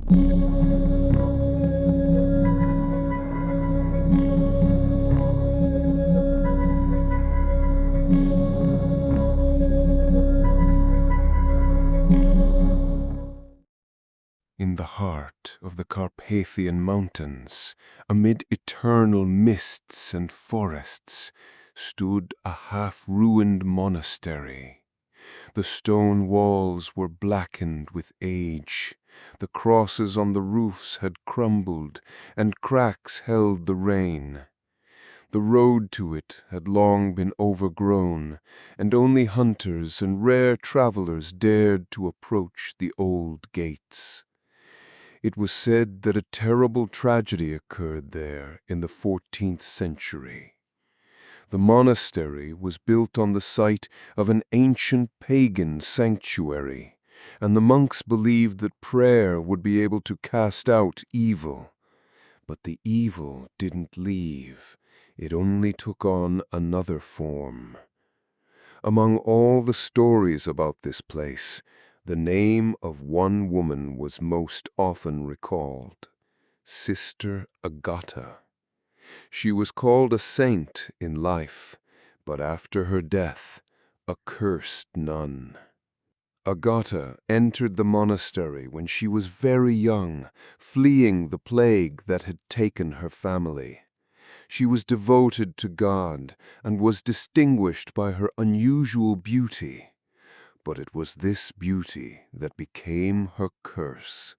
In the heart of the Carpathian Mountains, amid eternal mists and forests, stood a half-ruined monastery. The stone walls were blackened with age, the crosses on the roofs had crumbled, and cracks held the rain. The road to it had long been overgrown, and only hunters and rare travelers dared to approach the old gates. It was said that a terrible tragedy occurred there in the 14th century. The monastery was built on the site of an ancient pagan sanctuary, and the monks believed that prayer would be able to cast out evil. But the evil didn't leave. It only took on another form. Among all the stories about this place, the name of one woman was most often recalled, Sister Agata. She was called a saint in life, but after her death, a cursed nun. Agata entered the monastery when she was very young, fleeing the plague that had taken her family. She was devoted to God and was distinguished by her unusual beauty. But it was this beauty that became her curse.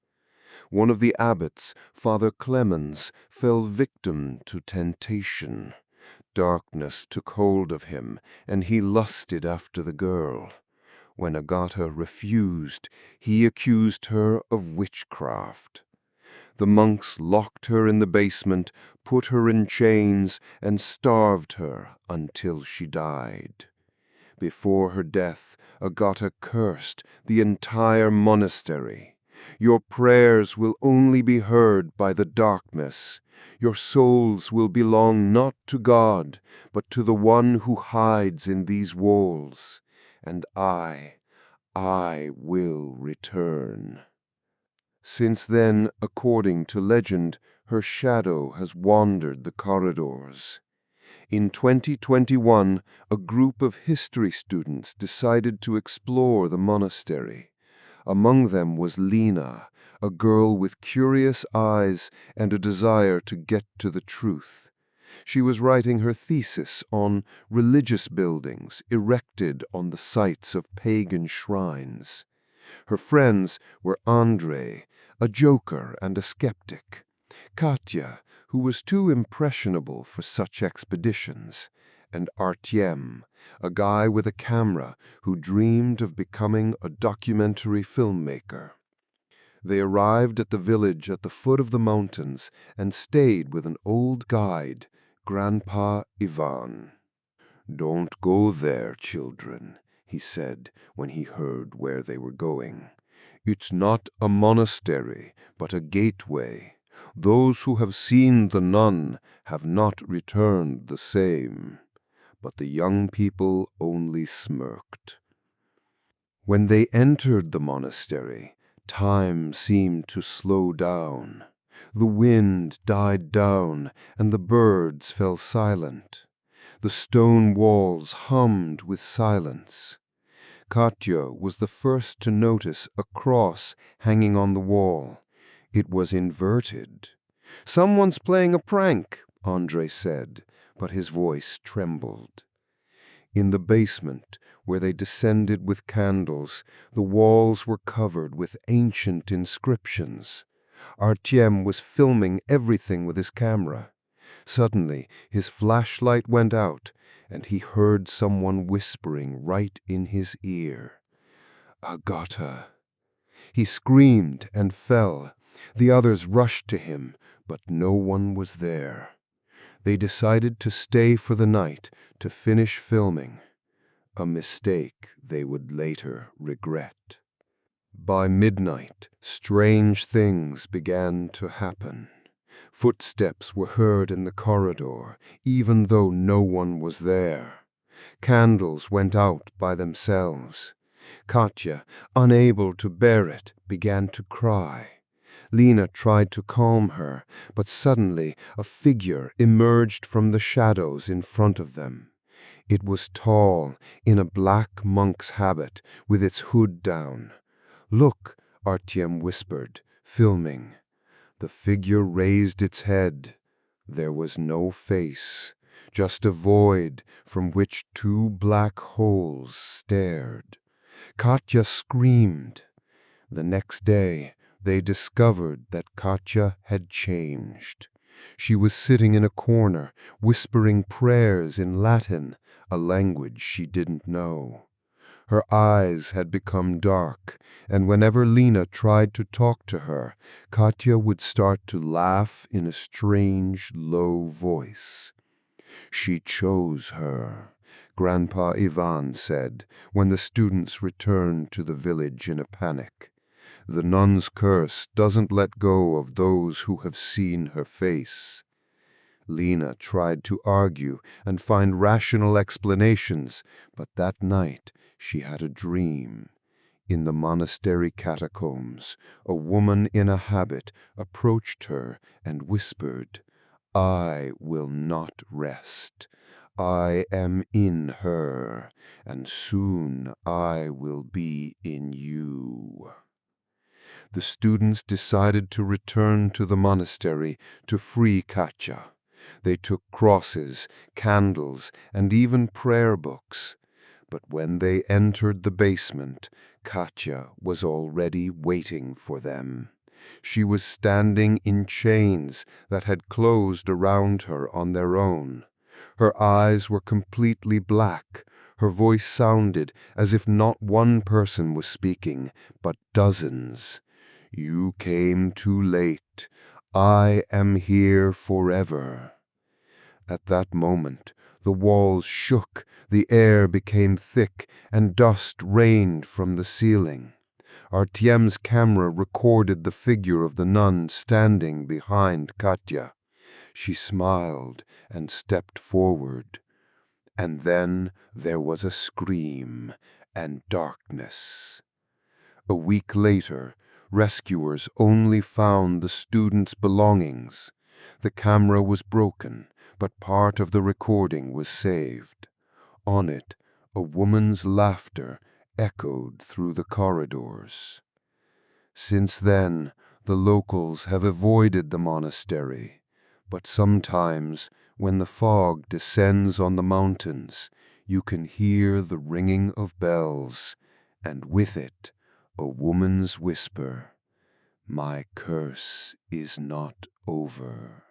One of the abbots, Father Clemens, fell victim to temptation. Darkness took hold of him, and he lusted after the girl. When Agata refused, he accused her of witchcraft. The monks locked her in the basement, put her in chains, and starved her until she died. Before her death, Agata cursed the entire monastery. Your prayers will only be heard by the darkness. Your souls will belong not to God, but to the one who hides in these walls. And I will return. Since then, according to legend, her shadow has wandered the corridors. In 2021, a group of history students decided to explore the monastery. Among them was Lena, a girl with curious eyes and a desire to get to the truth. She was writing her thesis on religious buildings erected on the sites of pagan shrines. Her friends were Andrei, a joker and a skeptic, Katya, who was too impressionable for such expeditions, and Artyom, a guy with a camera who dreamed of becoming a documentary filmmaker. They arrived at the village at the foot of the mountains and stayed with an old guide, Grandpa Ivan. "Don't go there, children," he said when he heard where they were going. "It's not a monastery, but a gateway. Those who have seen the nun have not returned the same." But the young people only smirked. When they entered the monastery, time seemed to slow down. The wind died down, and the birds fell silent. The stone walls hummed with silence. Katya was the first to notice a cross hanging on the wall. It was inverted. "Someone's playing a prank," Andrei said, but his voice trembled. In the basement, where they descended with candles, the walls were covered with ancient inscriptions. Artyom was filming everything with his camera. Suddenly, his flashlight went out, and he heard someone whispering right in his ear. "Agata." He screamed and fell. The others rushed to him, but no one was there. They decided to stay for the night to finish filming, a mistake they would later regret. By midnight, strange things began to happen. Footsteps were heard in the corridor, even though no one was there. Candles went out by themselves. Katya, unable to bear it, began to cry. Lena tried to calm her, but suddenly a figure emerged from the shadows in front of them. It was tall, in a black monk's habit, with its hood down. "Look," Artyom whispered, filming. The figure raised its head. There was no face, just a void from which two black holes stared. Katya screamed. The next day, they discovered that Katya had changed. She was sitting in a corner, whispering prayers in Latin, a language she didn't know. Her eyes had become dark, and whenever Lena tried to talk to her, Katya would start to laugh in a strange, low voice. "She chose her," Grandpa Ivan said when the students returned to the village in a panic. "The nun's curse doesn't let go of those who have seen her face." Lena tried to argue and find rational explanations, but that night she had a dream. In the monastery catacombs, a woman in a habit approached her and whispered, "I will not rest. I am in her, and soon I will be in you." The students decided to return to the monastery to free Katya. They took crosses, candles, and even prayer books. But when they entered the basement, Katya was already waiting for them. She was standing in chains that had closed around her on their own. Her eyes were completely black. Her voice sounded as if not one person was speaking, but dozens. "You came too late. I am here forever." At that moment, the walls shook, the air became thick, and dust rained from the ceiling. Artyom's camera recorded the figure of the nun standing behind Katya. She smiled and stepped forward. And then there was a scream and darkness. A week later, rescuers only found the students' belongings. The camera was broken, but part of the recording was saved. On it, a woman's laughter echoed through the corridors. Since then, the locals have avoided the monastery, but sometimes, when the fog descends on the mountains, you can hear the ringing of bells, and with it, a woman's whisper, "My curse is not over."